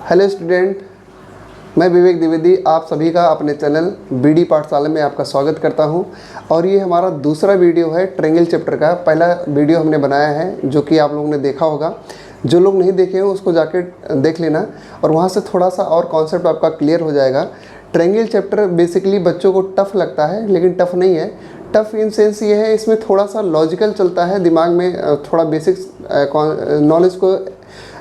Hello student, मैं विवेक द्विवेदी आप सभी का अपने चैनल बीडी पाठशाला में आपका स्वागत करता हूं। और ये हमारा दूसरा वीडियो है ट्रायंगल चैप्टर का। पहला वीडियो हमने बनाया है जो कि आप लोगों ने देखा होगा। जो लोग नहीं देखे हैं उसको जाके देख लेना और वहाँ से थोड़ा सा और कॉन्सेप्ट आपका क्लियर हो जाएगा। ट्रायंगल चैप्टर बेसिकली बच्चों को टफ़ लगता है, लेकिन टफ़ नहीं है। टफ़ इन सेंस ये है, इसमें थोड़ा सा लॉजिकल चलता है, दिमाग में थोड़ा बेसिक्स नॉलेज को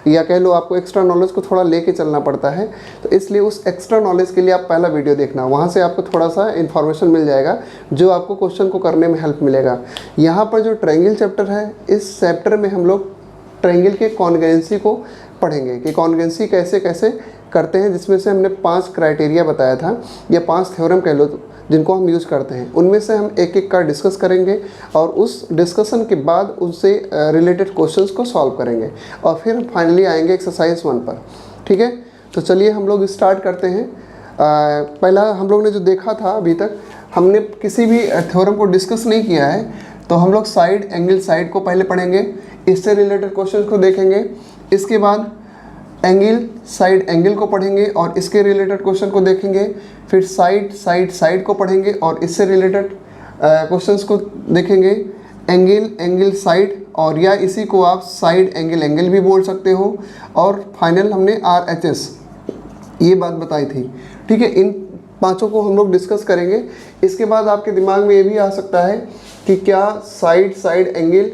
या कह लो आपको एक्स्ट्रा नॉलेज को थोड़ा लेके चलना पड़ता है। तो इसलिए उस एक्स्ट्रा नॉलेज के लिए आप पहला वीडियो देखना, वहाँ से आपको थोड़ा सा इन्फॉर्मेशन मिल जाएगा जो आपको क्वेश्चन को करने में हेल्प मिलेगा। यहाँ पर जो ट्रायंगल चैप्टर है, इस चैप्टर में हम लोग ट्रायंगल के कॉन्ग्रुएंसी को पढ़ेंगे कि कॉन्ग्रुएंसी कैसे कैसे करते हैं, जिसमें से हमने 5 क्राइटेरिया बताया था या 5 थ्योरम कह लो जिनको हम यूज़ करते हैं। उनमें से हम एक एक का डिस्कस करेंगे और उस डिस्कशन के बाद उससे रिलेटेड क्वेश्चंस को सॉल्व करेंगे और फिर फाइनली आएंगे एक्सरसाइज 1 पर। ठीक है, तो चलिए हम लोग स्टार्ट करते हैं। पहला हम लोग ने जो देखा था, अभी तक हमने किसी भी थ्योरम को डिस्कस नहीं किया है, तो हम लोग साइड एंगल साइड को पहले पढ़ेंगे, इससे रिलेटेड क्वेश्चन को देखेंगे। इसके बाद एंगल साइड एंगल को पढ़ेंगे और इसके रिलेटेड क्वेश्चन को देखेंगे। फिर साइड साइड साइड को पढ़ेंगे और इससे रिलेटेड क्वेश्चंस को देखेंगे। एंगल एंगल साइड, और या इसी को आप साइड एंगल एंगल भी बोल सकते हो। और फाइनल हमने RHS ये बात बताई थी। ठीक है, इन 5 को हम लोग डिस्कस करेंगे। इसके बाद आपके दिमाग में ये भी आ सकता है कि क्या साइड साइड एंगल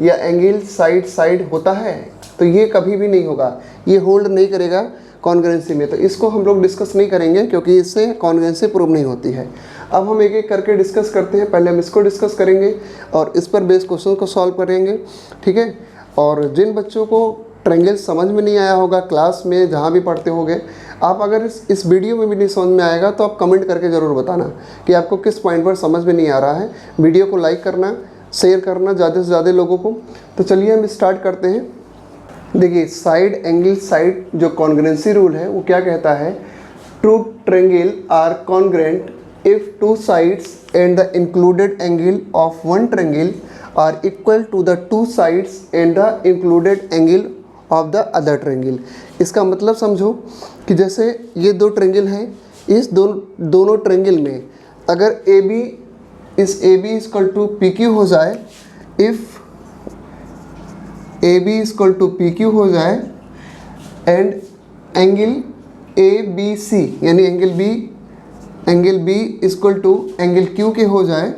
या एंगल साइड साइड होता है, तो ये कभी भी नहीं होगा, ये होल्ड नहीं करेगा कॉन्ग्रुएंसी में। तो इसको हम लोग डिस्कस नहीं करेंगे क्योंकि इससे कॉन्ग्रुएंसी प्रूव नहीं होती है। अब हम एक एक करके डिस्कस करते हैं। पहले हम इसको डिस्कस करेंगे और इस पर बेस्ड क्वेश्चन को सॉल्व करेंगे। ठीक है, और जिन बच्चों को ट्रायंगल समझ में नहीं आया होगा क्लास में जहाँ भी पढ़ते होंगे, आप अगर इस वीडियो में भी नहीं समझ में आएगा तो आप कमेंट करके ज़रूर बताना कि आपको किस पॉइंट पर समझ में नहीं आ रहा है। वीडियो को लाइक करना, शेयर करना ज़्यादा से ज़्यादा लोगों को। तो चलिए हम स्टार्ट करते हैं। देखिए, साइड एंगल साइड जो कॉन्ग्रुएंसी रूल है वो क्या कहता है, two triangle are congruent if 2 sides and the included angle of one triangle are equal to the 2 sides and the included angle of the other triangle. इसका मतलब समझो कि जैसे ये 2 ट्रायंगल हैं, इस दोनों ट्रायंगल में अगर AB इस AB इक्वल टू PQ हो जाए, if AB equal to PQ हो जाए एंड एंगल ABC यानी angle B equal to angle Q के हो जाए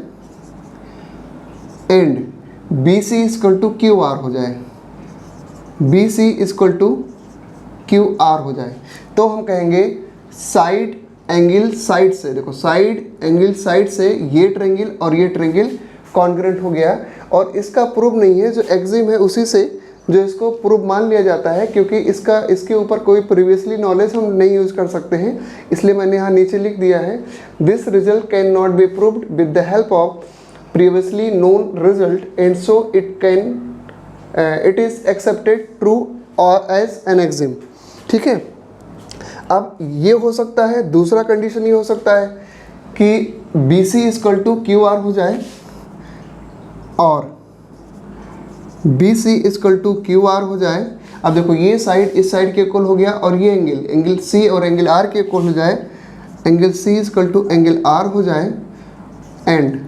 and BC equal to QR हो जाए, BC इक्वल टू QR हो जाए, तो हम कहेंगे साइड एंगल साइड से। देखो, साइड एंगल साइड से ये ट्रायंगल और ये ट्रायंगल कॉन्ग्रुएंट हो गया। और इसका प्रूफ नहीं है, जो एक्सिम है उसी से जो इसको प्रूफ मान लिया जाता है, क्योंकि इसके ऊपर कोई प्रीवियसली नॉलेज हम नहीं यूज़ कर सकते हैं। इसलिए मैंने यहाँ नीचे लिख दिया है, this result can not be proved with the help of previously known result and so it is accepted true और एज एन एक्सिम। ठीक है, अब ये हो सकता है, दूसरा कंडीशन ये हो सकता है कि BC इक्वल टू QR हो जाए और BC इक्वल टू QR हो जाए। अब देखो, ये साइड इस साइड के इक्वल हो गया और ये एंगल C और एंगल R के इक्वल हो जाए, angle C equal to angle R हो जाए and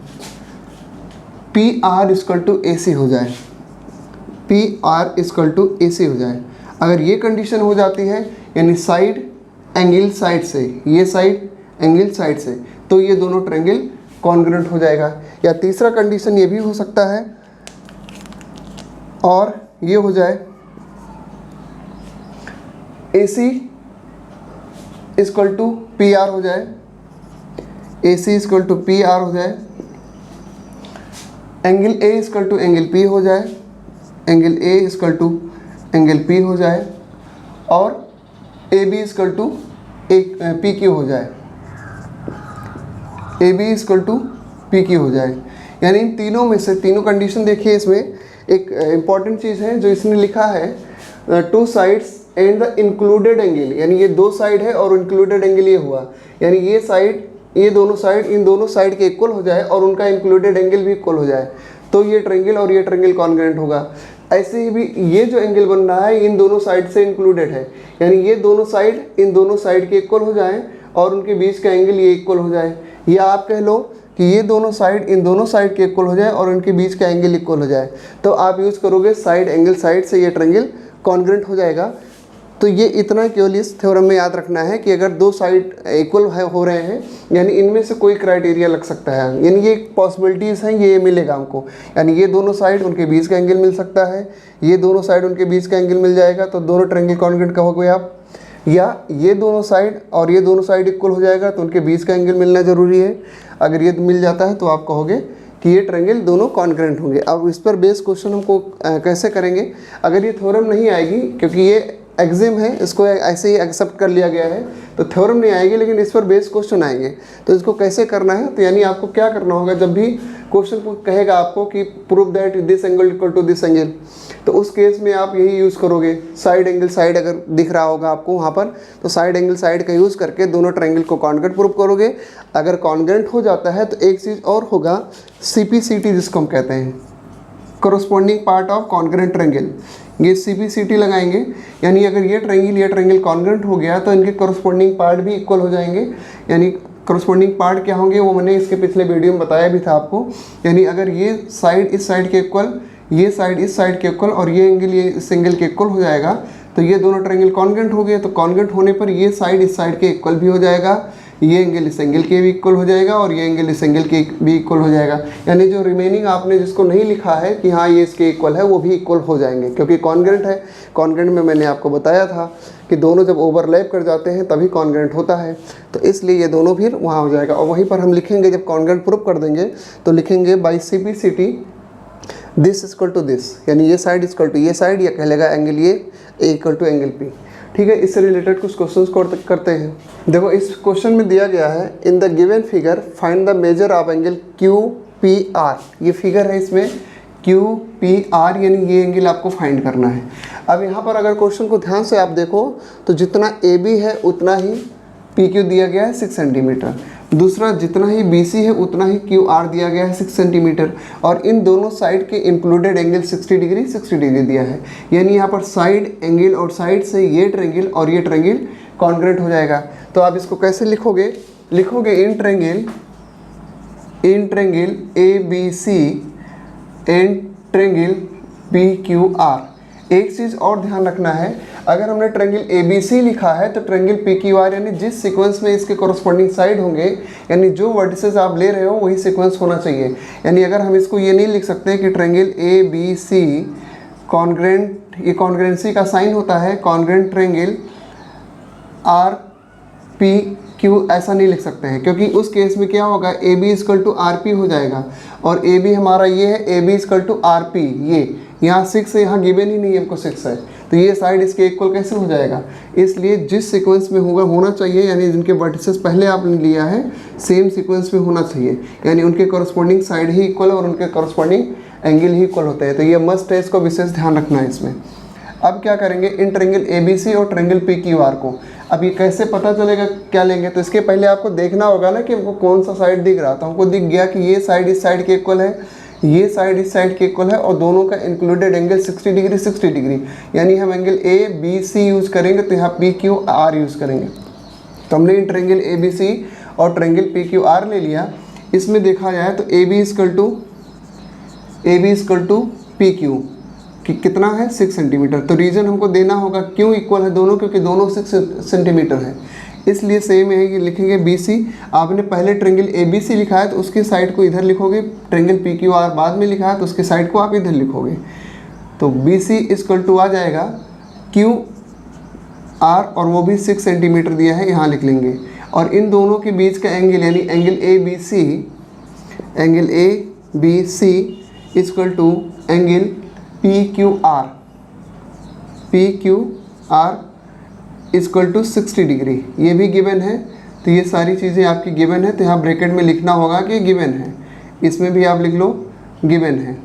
PR equal to AC हो जाए, PR इक्वल टू AC हो जाए। अगर ये कंडीशन हो जाती है, यानी साइड एंगल साइड से, ये साइड एंगल साइड से, तो ये दोनों ट्रायंगल कॉन्ग्रुएंट हो जाएगा। या तीसरा कंडीशन ये भी हो सकता है और ये हो जाए, AC इक्वल टू PR हो जाए, AC इक्वल टू PR हो जाए, angle A equal to angle P हो जाए, angle A equal to angle P हो जाए और AB इक्वल टू PQ हो जाए, AB इक्वल टू PQ हो जाए। यानी इन तीनों में से तीनों कंडीशन देखिए। इसमें एक इम्पॉर्टेंट चीज़ है जो इसने लिखा है, 2 sides and the included angle, यानी ये 2 साइड है और इंक्लूडेड एंगल ये हुआ, यानी ये साइड ये दोनों साइड इन दोनों साइड के इक्वल हो जाए और उनका इंक्लूडेड एंगल भी इक्वल हो जाए, तो ये ट्रायंगल और ये ट्रायंगल कॉन्ग्रुएंट होगा। ऐसे ही भी ये जो एंगल बन रहा है इन दोनों साइड से इंक्लूडेड है, यानी ये दोनों साइड इन दोनों साइड के इक्वल हो जाएं और उनके बीच का एंगल ये इक्वल हो जाए, या आप कह लो कि ये दोनों साइड इन दोनों साइड के इक्वल हो जाए और उनके बीच का एंगल इक्वल हो जाए, तो आप यूज़ करोगे साइड एंगल साइड से ये ट्रायंगल कॉन्ग्रुएंट हो जाएगा। तो ये इतना केवल इस थ्योरम में याद रखना है कि अगर दो साइड इक्वल हो रहे हैं यानी इनमें से कोई क्राइटेरिया लग सकता है, यानी ये पॉसिबिलिटीज़ हैं, ये मिलेगा हमको, यानी ये दोनों साइड उनके बीच का एंगल मिल सकता है, ये दोनों साइड उनके बीच का एंगल मिल जाएगा, तो दोनों ट्रायंगल कॉन्ग्रुएंट कहोगे आप। या ये दोनों साइड और ये दोनों साइड इक्वल हो जाएगा तो उनके बीच का एंगल मिलना ज़रूरी है, अगर ये मिल जाता है तो आप कहोगे कि ये ट्रायंगल दोनों कॉन्ग्रुएंट होंगे। अब इस पर बेस क्वेश्चन हमको कैसे करेंगे, अगर ये थ्योरम नहीं आएगी क्योंकि ये एग्जाम है, इसको ऐसे ही एक्सेप्ट कर लिया गया है तो थ्योरम नहीं आएगी, लेकिन इस पर बेस क्वेश्चन आएंगे। तो इसको कैसे करना है, तो यानी आपको क्या करना होगा, जब भी क्वेश्चन कहेगा आपको कि prove that this angle equal to this angle, तो उस केस में आप यही यूज़ करोगे साइड एंगल साइड, अगर दिख रहा होगा आपको वहाँ पर तो साइड एंगल साइड का यूज़ करके दोनों ट्रायंगल को कॉन्ग्रुएंट प्रूव करोगे। अगर कॉन्ग्रुएंट हो जाता है तो एक चीज़ और होगा, CPCT जिसको हम कहते हैं, corresponding part of congruent triangle, ये CPCT लगाएंगे, यानी अगर ये ट्रायंगल कॉन्ग्रुएंट हो गया तो इनके कोरोस्पोंडिंग पार्ट भी इक्वल हो जाएंगे। यानी कोरोस्पोंडिंग पार्ट क्या होंगे वो मैंने इसके पिछले वीडियो में बताया भी था आपको, यानी अगर ये साइड इस साइड के इक्वल, ये साइड इस साइड के इक्वल और ये एंगल ये इस एंगल के इक्वल हो जाएगा तो ये दोनों ट्रायंगल कॉन्ग्रुएंट हो गए। तो कॉन्ग्रुएंट होने पर ये साइड इस साइड के इक्वल भी हो जाएगा, ये एंगल इस एंगल के भी इक्वल हो जाएगा और ये एंगल इस एंगल के भी इक्वल हो जाएगा। यानी जो रिमेनिंग आपने जिसको नहीं लिखा है कि हाँ ये इसके इक्वल है वो भी इक्वल हो जाएंगे, क्योंकि कॉन्ग्रुएंट है। कॉन्ग्रुएंट में मैंने आपको बताया था कि दोनों जब ओवरलैप कर जाते हैं तभी कॉन्ग्रुएंट होता है, तो इसलिए ये दोनों फिर वहाँ हो जाएगा। और वहीं पर हम लिखेंगे जब कॉन्ग्रुएंट प्रूव कर देंगे तो लिखेंगे by CPCT this equal to this, यानी ये साइड इक्वल टू ये साइड, या कह लेगा एंगल ये इक्वल टू एंगल P। ठीक है, इससे रिलेटेड कुछ क्वेश्चंस करते हैं। देखो इस क्वेश्चन में दिया गया है इन the given figure find the measure of angle QPR, ये फिगर है इसमें QPR, यानी ये एंगल आपको फाइंड करना है। अब यहाँ पर अगर क्वेश्चन को ध्यान से आप देखो तो जितना AB है उतना ही PQ दिया गया है 6 सेंटीमीटर, दूसरा जितना ही BC है उतना ही QR दिया गया है 6 सेंटीमीटर, और इन दोनों साइड के इंक्लूडेड एंगल 60 डिग्री दिया है। यानी यहाँ पर साइड एंगल और साइड से ये ट्रायंगल और ये ट्रायंगल कॉन्ग्रुएंट हो जाएगा। तो आप इसको कैसे लिखोगे, in triangle ABC and triangle PQR। एक चीज़ और ध्यान रखना है, अगर हमने ट्रायंगल ABC लिखा है तो ट्रायंगल PQR यानी जिस सीक्वेंस में इसके कॉरस्पॉन्डिंग साइड होंगे, यानी जो वर्टिसेस आप ले रहे हो वही सीक्वेंस होना चाहिए। यानी अगर हम इसको ये नहीं लिख सकते कि ट्रायंगल ABC कॉन्ग्रुएंट, ये कॉन्ग्रुएंसी का साइन होता है कॉन्ग्रुएंट ट्रायंगल RPQ, ऐसा नहीं लिख सकते हैं, क्योंकि उस केस में क्या होगा AB इक्वल टू RP हो जाएगा, और AB हमारा ये है AB इक्वल टू RP, ये यहाँ 6 है, यहाँ गिवन ही नहीं है हमको 6 है, तो ये साइड इसके इक्वल कैसे हो जाएगा। इसलिए जिस सीक्वेंस में होना चाहिए, यानी जिनके वर्टिसेस पहले आपने लिया है सेम सीक्वेंस में होना चाहिए, यानी उनके कॉरस्पॉन्डिंग साइड ही इक्वल और उनके कॉरस्पॉन्डिंग एंगल ही इक्वल होते हैं। तो ये मस्ट है, इसको विशेष ध्यान रखना है इसमें। अब क्या करेंगे, इन ट्रायंगल ABC और ट्रायंगल PQR को अब ये कैसे पता चलेगा क्या लेंगे, तो इसके पहले आपको देखना होगा ना कि हमको कौन सा साइड दिख रहा था। हमको दिख गया कि ये साइड इस साइड के इक्वल है, ये साइड इस साइड के इक्वल है, और दोनों का इंक्लूडेड एंगल 60 डिग्री, यानी हम एंगल ABC यूज़ करेंगे तो यहाँ PQR यूज़ करेंगे। तो हमने इन ट्रायंगल ABC और ट्रायंगल PQR ले लिया। इसमें देखा जाए तो AB इक्वल टू PQ कि कितना है 6 सेंटीमीटर, तो रीजन हमको देना होगा क्यों इक्वल है दोनों, क्योंकि दोनों 6 सेंटीमीटर है, इसलिए सेम है कि लिखेंगे BC। आपने पहले ट्रायंगल ABC लिखा है तो उसकी साइड को इधर लिखोगे, ट्रायंगल PQR बाद में लिखा है तो उसकी साइड को आप इधर लिखोगे। तो BC इक्वल टू आ जाएगा QR, और वो भी 6 सेंटीमीटर दिया है, यहाँ लिख लेंगे। और इन दोनों के बीच का एंगल यानी angle ABC equal to angle PQR equal to 60 degree, ये भी गिवन है। तो ये सारी चीज़ें आपकी गिवन है, तो यहाँ ब्रैकेट में लिखना होगा कि गिवन है, इसमें भी आप लिख लो गिवन है,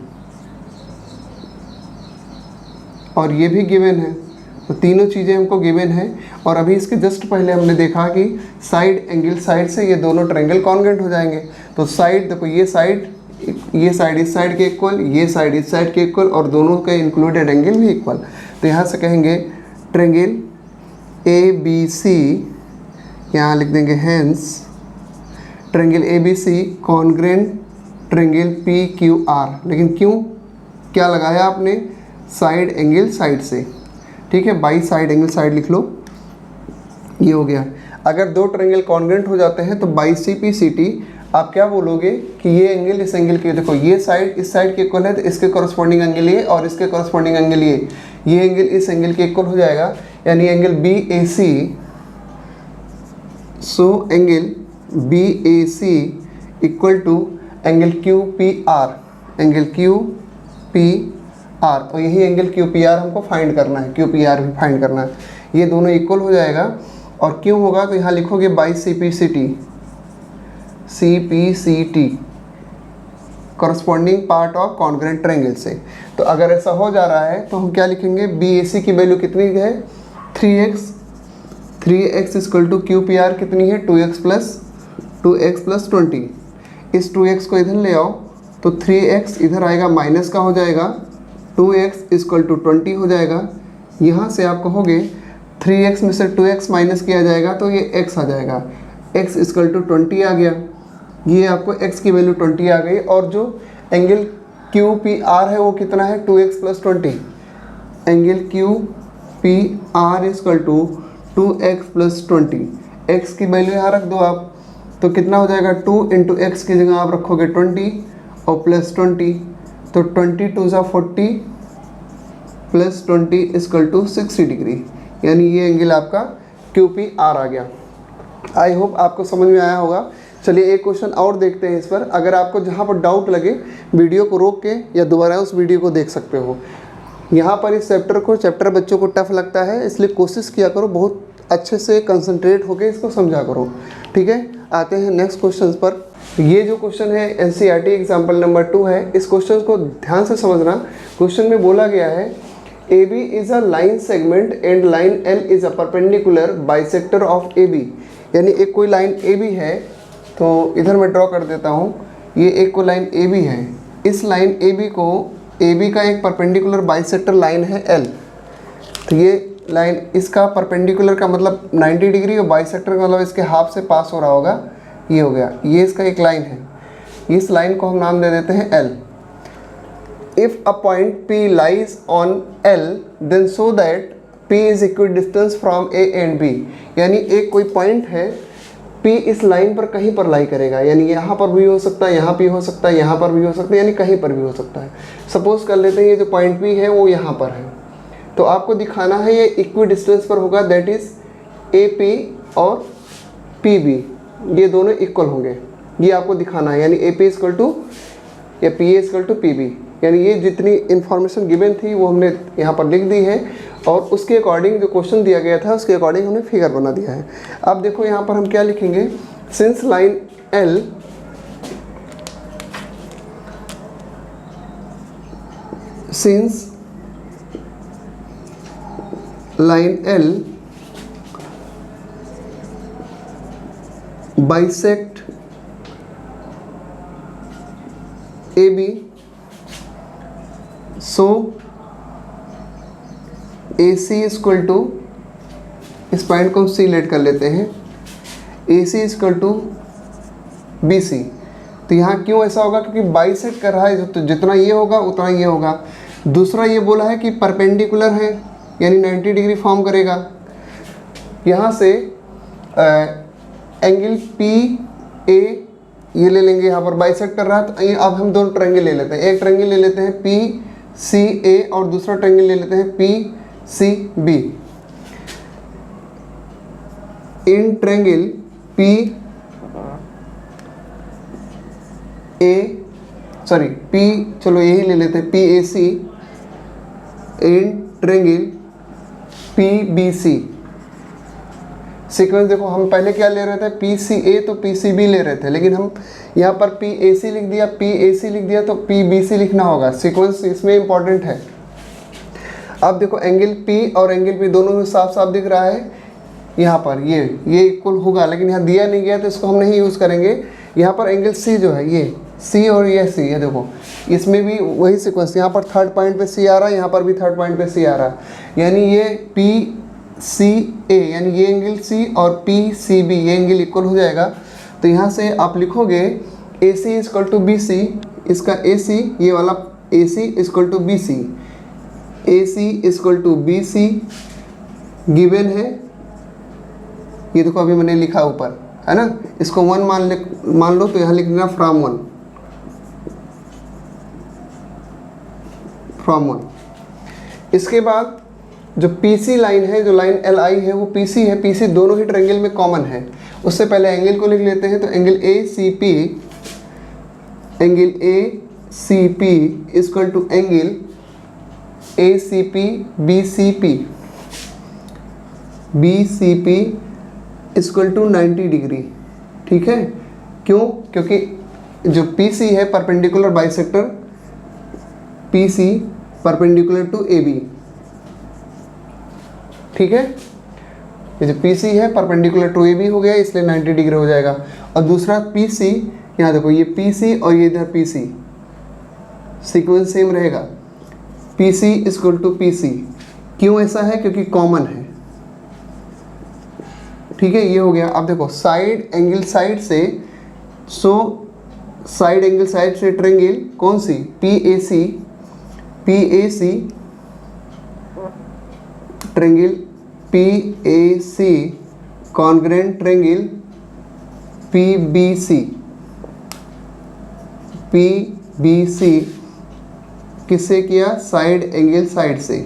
और ये भी गिवन है। तो तीनों चीज़ें हमको गिवन है। और अभी इसके जस्ट पहले हमने देखा कि साइड एंगल साइड से ये दोनों ट्रायंगल कॉन्ग्रुएंट हो जाएंगे। तो साइड देखो, ये साइड ये साइड इस साइड के इक्वल, ये साइड इस साइड के इक्वल, और दोनों का इंक्लूडेड एंगल भी इक्वल। तो यहाँ से कहेंगे ट्रेंगल ABC, यहाँ लिख देंगे hence triangle ABC congruent triangle PQR। लेकिन क्यों, क्या लगाया आपने, साइड एंगल साइड से, ठीक है, बाई साइड एंगल साइड लिख लो, ये हो गया। अगर दो ट्रेंगल कॉन्ग्रेंट हो जाते हैं तो बाई CPCT आप क्या बोलोगे कि ये एंगल इस एंगल के, देखो ये साइड इस साइड के इक्वल है तो इसके कॉरस्पॉन्डिंग एंगल ये और इसके कॉरस्पॉन्डिंग एंगल ये एंगल इस एंगल के इक्वल हो जाएगा, यानी angle BAC। So angle BAC equal to angle QPR, angle QPR, और यही एंगल QPR हमको फाइंड करना है, QPR भी फाइंड करना है। ये दोनों इक्वल हो जाएगा, और क्यों होगा तो यहाँ लिखोगे by CPCT corresponding part of congruent triangle से। तो अगर ऐसा हो जा रहा है तो हम क्या लिखेंगे, BAC की वैल्यू कितनी है 3x इक्वल टू QPR कितनी है 2x प्लस 20। इस 2x को इधर ले आओ तो 3x इधर आएगा माइनस का हो जाएगा, 2x इक्वल टू 20 हो जाएगा। यहाँ से आप कहोगे 3x में से 2x माइनस किया जाएगा तो ये x आ जाएगा, x इक्वल टू 20 आ गया। ये आपको x की वैल्यू 20 आ गई, और जो एंगल QPR है वो कितना है 2x plus 20। Angle QPR equal to 2x plus 20। x की वैल्यू यहाँ रख दो आप, तो कितना हो जाएगा 2 इंटू एक्स की जगह आप रखोगे 20 और प्लस 20, तो 22 × 40 प्लस 20 इक्वल टू 60 डिग्री, यानी ये एंगल आपका QPR आ गया। आई होप आपको समझ में आया होगा। चलिए एक क्वेश्चन और देखते हैं इस पर। अगर आपको जहाँ पर डाउट लगे वीडियो को रोक के या दोबारा उस वीडियो को देख सकते हो। यहाँ पर इस चैप्टर बच्चों को टफ लगता है, इसलिए कोशिश किया करो बहुत अच्छे से कंसंट्रेट होकर इसको समझा करो, ठीक है। आते हैं नेक्स्ट क्वेश्चन पर। ये जो क्वेश्चन है NCERT एग्जाम्पल नंबर 2 है। इस क्वेश्चन को ध्यान से समझना। क्वेश्चन में बोला गया है AB is a line segment and line L is a perpendicular bisector of AB। यानी एक कोई लाइन AB है, तो इधर मैं ड्रॉ कर देता हूँ। ये एक को लाइन AB है, इस लाइन AB का एक परपेंडिकुलर बाइसेक्टर लाइन है L। तो ये लाइन इसका परपेंडिकुलर का मतलब 90 डिग्री और बाइसेक्टर का मतलब इसके हाफ से पास हो रहा होगा, ये हो गया। ये इसका एक लाइन है, इस लाइन को हम नाम दे देते हैं L। If a point P lies on L, then show that P is equidistant from A and B। यानी एक कोई पॉइंट है, P इस लाइन पर कहीं पर लाई करेगा, यानी यहाँ पर भी हो सकता है, यहाँ भी हो सकता है, यहाँ पर भी हो सकता है, यानी कहीं पर भी हो सकता है। सपोज कर लेते हैं ये जो पॉइंट P है वो यहाँ पर है, तो आपको दिखाना है ये इक्विडिस्टेंस पर होगा, दैट इज़ AP और PB ये दोनों इक्वल होंगे, ये आपको दिखाना है। यानी AP इक्वल टू या PA इक्वल टू PB, यानी ये जितनी इन्फॉर्मेशन गिवन थी वो हमने यहाँ पर लिख दी है, और उसके अकॉर्डिंग जो क्वेश्चन दिया गया था उसके अकॉर्डिंग हमने फिगर बना दिया है। अब देखो यहाँ पर हम क्या लिखेंगे, since line L bisect AB, so AC equal to, इस पॉइंट को हम C लेट कर लेते हैं, AC इक्वल टू BC। तो यहाँ क्यों ऐसा होगा, क्योंकि बाइसेक्ट कर रहा है, तो जितना ये होगा उतना ये होगा। दूसरा ये बोला है कि परपेंडिकुलर है, यानी 90 डिग्री फॉर्म करेगा। यहाँ से एंगल PA ये ले लेंगे, यहाँ पर बाइसेक्ट कर रहा है, तो अब हम दोनों ट्रायंगल ले लेते हैं। एक ट्रायंगल ले लेते हैं PCA और दूसरा ट्रायंगल ले लेते हैं PCB। इन ट्रायंगल चलो यही ले लेते हैं PAC in triangle PBC। Sequence देखो, हम पहले क्या ले रहे थे PCA तो PCB ले रहे थे, लेकिन हम यहाँ पर PAC लिख दिया तो PBC लिखना होगा। सीक्वेंस इसमें इंपॉर्टेंट है। अब देखो एंगल P और एंगल P दोनों में साफ साफ दिख रहा है, यहाँ पर ये इक्वल होगा, लेकिन यहाँ दिया नहीं गया तो इसको हम नहीं यूज़ करेंगे। यहाँ पर एंगल C जो है सी और ये सी, ये देखो इसमें भी वही सीक्वेंस, यहाँ पर थर्ड पॉइंट पे सी आ रहा है, यहाँ पर भी थर्ड पॉइंट पे सी आ रहा है, यानी ये पी सी ए, यानी ये एंगल सी और पी सी बी ये एंगल इक्वल हो जाएगा। तो यहाँ से आप लिखोगे A C is equal to B C, इसका ए सी ये वाला A C is equal to B C, A C is equal to B C given है, ये देखो अभी मैंने लिखा ऊपर है ना, इसको 1 मान लो, तो यहाँ लिख देना फ्रॉम 1। इसके बाद जो PC लाइन है, जो लाइन LI है वो PC है, PC दोनों ही ट्रायंगल में कॉमन है। उससे पहले एंगल को लिख लेते हैं, तो angle ACP equal to angle ACP BCP equal to 90 degree. ठीक है, क्यों? क्योंकि जो PC है perpendicular bisector PC perpendicular to AB। ठीक है, ये जो PC है परपेंडिकुलर टू AB हो गया, इसलिए 90 डिग्री हो जाएगा। और दूसरा PC, यहाँ देखो ये PC और ये इधर PC, सीक्वेंस सेम रहेगा, PC इक्वल टू PC। क्यों ऐसा है? क्योंकि कॉमन है। ठीक है, ये हो गया। अब देखो साइड एंगल साइड से, साइड एंगल साइड से ट्रायंगल कौन सी? PAC triangle PAC congruent triangle PBC किससे किया? साइड एंगल साइड से।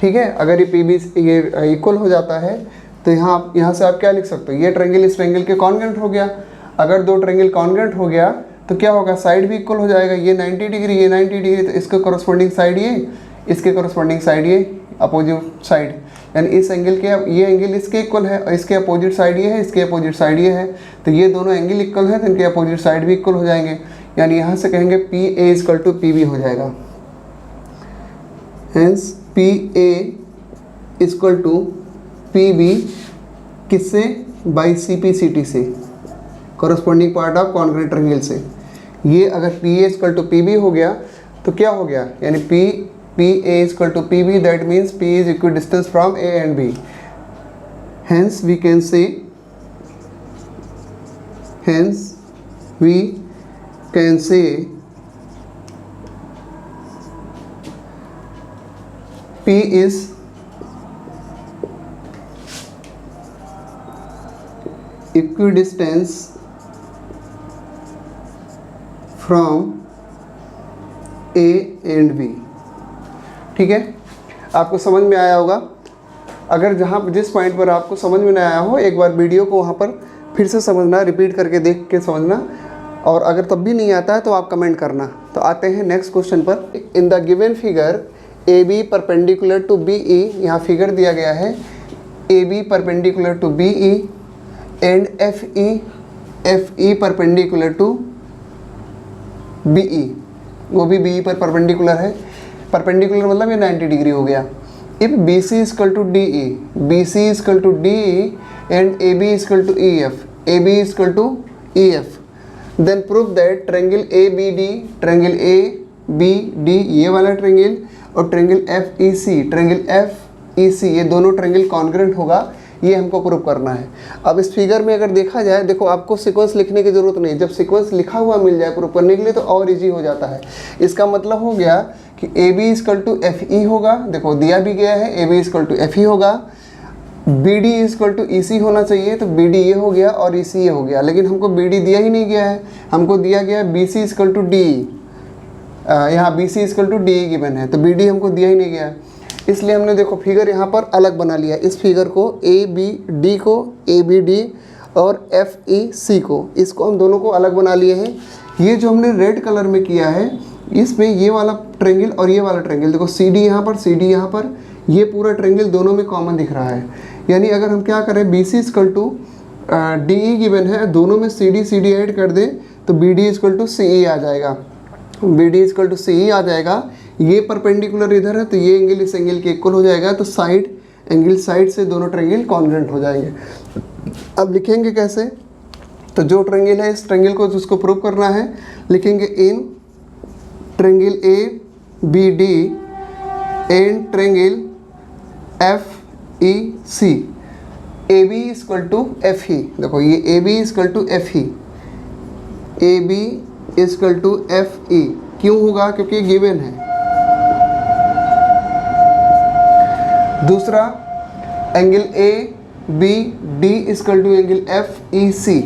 ठीक है, अगर ये PBC ये इक्वल हो जाता है तो यहाँ से आप क्या लिख सकते हो? ये ट्रायंगल इस ट्रायंगल के कॉन्ग्रेंट हो गया। अगर दो ट्रायंगल कॉन्ग्रेंट हो गया तो क्या होगा? साइड भी इक्वल हो जाएगा। ये 90 डिग्री, ये 90 डिग्री, तो इसके कॉरस्पॉन्डिंग साइड ये, इसके कॉरस्पॉन्डिंग साइड ये, अपोजिट साइड, यानी इस एंगल के, ये एंगल इसके इक्वल है और इसके अपोजिट साइड ये है, इसके अपोजिट साइड ये है, तो ये दोनों एंगल इक्वल है तो इनके अपोजिट साइड भी इक्वल हो जाएंगे। यानी यहाँ से कहेंगे PA इक्वल टू PB हो जाएगा। Hence PA equal to PB किससे? बाई CPCT से, corresponding part of congruent triangle से। ये अगर PA इक्वल टू PB हो गया तो क्या हो गया? यानी PA equal to PB, that means P is equal distance from A and B। Hence we can say P is equidistance from A and B। ठीक है, आपको समझ में आया होगा। अगर जिस पॉइंट पर आपको समझ में नहीं आया हो, एक बार वीडियो को वहाँ पर फिर से समझना, रिपीट करके देख के समझना, और अगर तब भी नहीं आता है तो आप कमेंट करना। तो आते हैं नेक्स्ट क्वेश्चन पर। In the given figure AB perpendicular to BE, यहाँ फिगर दिया गया है AB perpendicular to BE and FE perpendicular to BE, वो भी BE पर परपेंडिकुलर है। परपेंडिकुलर मतलब ये 90 डिग्री हो गया। If BC equal to DE, BC equal to DE and AB equal to EF, AB equal to EF, then prove that triangle triangle ABD ये वाला ट्रायंगल और ट्रायंगल FEC ये दोनों ट्रायंगल कॉन्ग्रेंट होगा। ये हमको प्रूव करना है। अब इस फिगर में अगर देखा जाए, देखो आपको सीक्वेंस लिखने की ज़रूरत नहीं, जब सीक्वेंस लिखा हुआ मिल जाए प्रूव करने के लिए तो और इजी हो जाता है। इसका मतलब हो गया कि AB इक्वल टू FE होगा, देखो दिया भी गया है AB इक्वल टू FE होगा, BD इक्वल टू EC होना चाहिए, तो BD ये हो गया और EC ये हो गया, लेकिन हमको BD दिया ही नहीं गया है, हमको दिया गया BC इक्वल टू DE। यहाँ BC equal to DE given है, तो BD हमको दिया ही नहीं गया है, इसलिए हमने देखो फिगर यहाँ पर अलग बना लिया। इस फिगर को ABD को, ABD और FEC को, इसको हम दोनों को अलग बना लिए हैं। ये जो हमने रेड कलर में किया है, इसमें ये वाला ट्रायंगल और ये वाला ट्रायंगल, देखो CD यहाँ पर, CD यहाँ पर, ये पूरा ट्रायंगल दोनों में कॉमन दिख रहा है। यानी अगर हम क्या करें, BC equal to DE given है, दोनों में CD ऐड कर दें तो BD इक्वल टू CE आ जाएगा, BD इक्वल टू CE आ जाएगा। ये परपेंडिकुलर इधर है तो ये एंगल इस एंगल के इक्वल हो जाएगा, तो साइड एंगल साइड से दोनों ट्रायंगल कॉन्ग्रेंट हो जाएंगे। अब लिखेंगे कैसे? तो जो ट्रायंगल है इस ट्रायंगल को जिसको प्रूव करना है, लिखेंगे in triangle A B D and triangle F E C, A B equal to F E. देखो ये A B equal to F E, A B equal to F E क्यों होगा? क्योंकि गिवन है। दूसरा angle A B D equal to angle F E C,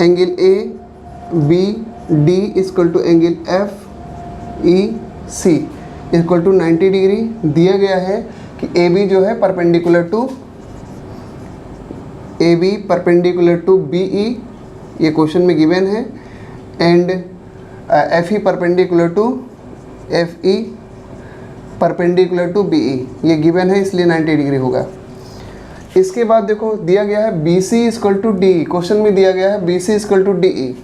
angle A B D equal to angle F E C equal to 90 degree दिया गया है कि A B जो है perpendicular to A B perpendicular to B E, ये question में given है, and F E perpendicular to F E perpendicular to B E, ये गिवन है इसलिए 90 डिग्री होगा। इसके बाद देखो दिया गया है B C equal to D, question में दिया गया है B C equal to D E,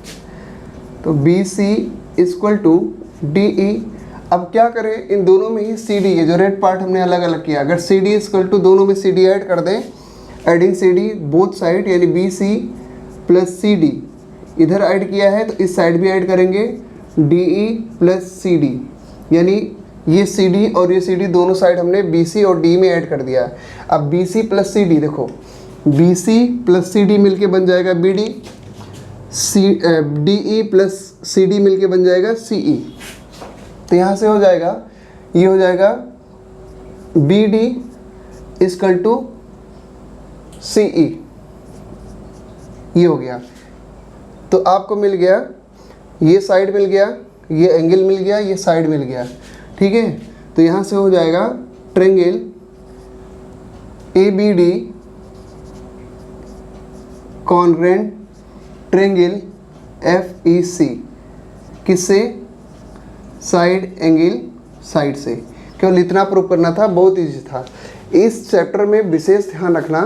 तो B C equal to D E. अब क्या करें, इन दोनों में ही सी डी, ये जो रेड पार्ट हमने अलग अलग किया, अगर सी डी इक्वल टू दोनों में सी डी ऐड कर दें, adding C D both side, यानी B C plus C D इधर ऐड किया है तो इस साइड भी ऐड करेंगे D E plus C D, यानी ये सी डी और ये सी डी दोनों साइड हमने बी सी और डी में ऐड कर दिया। अब B C plus C D, देखो B C plus C D मिल के बन जाएगा B D, C D E plus C D मिल के बन जाएगा सी ई। तो यहाँ से हो जाएगा, ये हो जाएगा बी डी इक्वल टू सी ई, ये हो गया। तो आपको मिल गया, ये साइड मिल गया, ये एंगल मिल गया, ये साइड मिल गया, ठीक है। तो यहाँ से हो जाएगा triangle A B D congruent triangle F E C, किससे? साइड एंगल साइड से। केवल इतना प्रूव करना था, बहुत ईजी था। इस चैप्टर में विशेष ध्यान रखना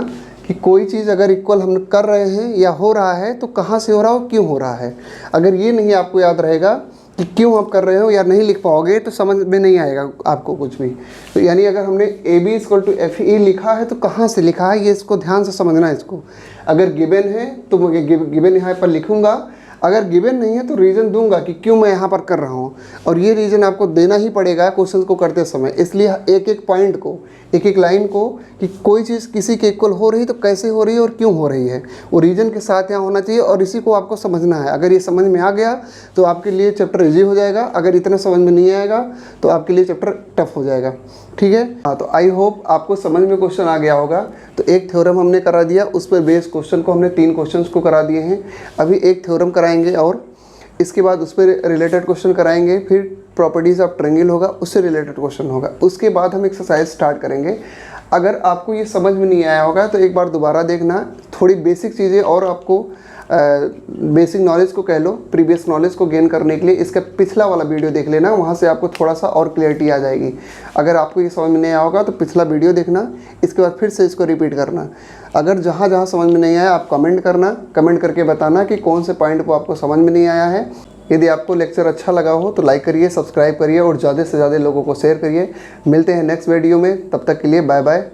कि कोई चीज़ अगर इक्वल हम कर रहे हैं या हो रहा है तो कहाँ से हो रहा हो, क्यों हो रहा है। अगर ये नहीं आपको याद रहेगा कि क्यों आप कर रहे हो या नहीं लिख पाओगे तो समझ में नहीं आएगा आपको कुछ भी। तो यानी अगर हमने A B equal to F E लिखा है तो कहाँ से लिखा है, ये इसको ध्यान से समझना है। इसको अगर गिवन है तो मैं गिवन यहाँ पर लिखूँगा, अगर गिवन नहीं है तो रीज़न दूंगा कि क्यों मैं यहाँ पर कर रहा हूँ, और ये रीज़न आपको देना ही पड़ेगा क्वेश्चन को करते समय। इसलिए एक एक पॉइंट को, एक एक लाइन को, कि कोई चीज़ किसी के इक्वल हो रही तो कैसे हो रही है और क्यों हो रही है, वो रीज़न के साथ यहाँ होना चाहिए और इसी को आपको समझना है। अगर ये समझ में आ गया तो आपके लिए चैप्टर ईजी हो जाएगा, अगर इतना समझ में नहीं आएगा तो आपके लिए चैप्टर टफ हो जाएगा, ठीक है। हाँ, तो आई होप आपको समझ में क्वेश्चन आ गया होगा। तो एक थ्योरम हमने करा दिया, उस पर बेस्ड क्वेश्चन को हमने 3 क्वेश्चंस को करा दिए हैं। अभी एक थ्योरम कराएंगे और इसके बाद उस पर रिलेटेड क्वेश्चन कराएंगे, फिर प्रॉपर्टीज़ ऑफ ट्रायंगल होगा, उससे रिलेटेड क्वेश्चन होगा। उसके बाद हम एक्सरसाइज स्टार्ट करेंगे। अगर आपको ये समझ में नहीं आया होगा तो एक बार दोबारा देखना, थोड़ी बेसिक चीज़ें और आपको बेसिक नॉलेज को कह लो, प्रीवियस नॉलेज को गेन करने के लिए इसका पिछला वाला वीडियो देख लेना, वहाँ से आपको थोड़ा सा और क्लियरिटी आ जाएगी। अगर आपको ये समझ में नहीं आया होगा तो पिछला वीडियो देखना, इसके बाद फिर से इसको रिपीट करना। अगर जहाँ जहाँ समझ में नहीं आया आप कमेंट करना, कमेंट करके बताना कि कौन से पॉइंट को आपको समझ में नहीं आया है। यदि आपको लेक्चर अच्छा लगा हो तो लाइक करिए, सब्सक्राइब करिए और ज़्यादा से ज़्यादा लोगों को शेयर करिए। मिलते हैं नेक्स्ट वीडियो में, तब तक के लिए बाय बाय।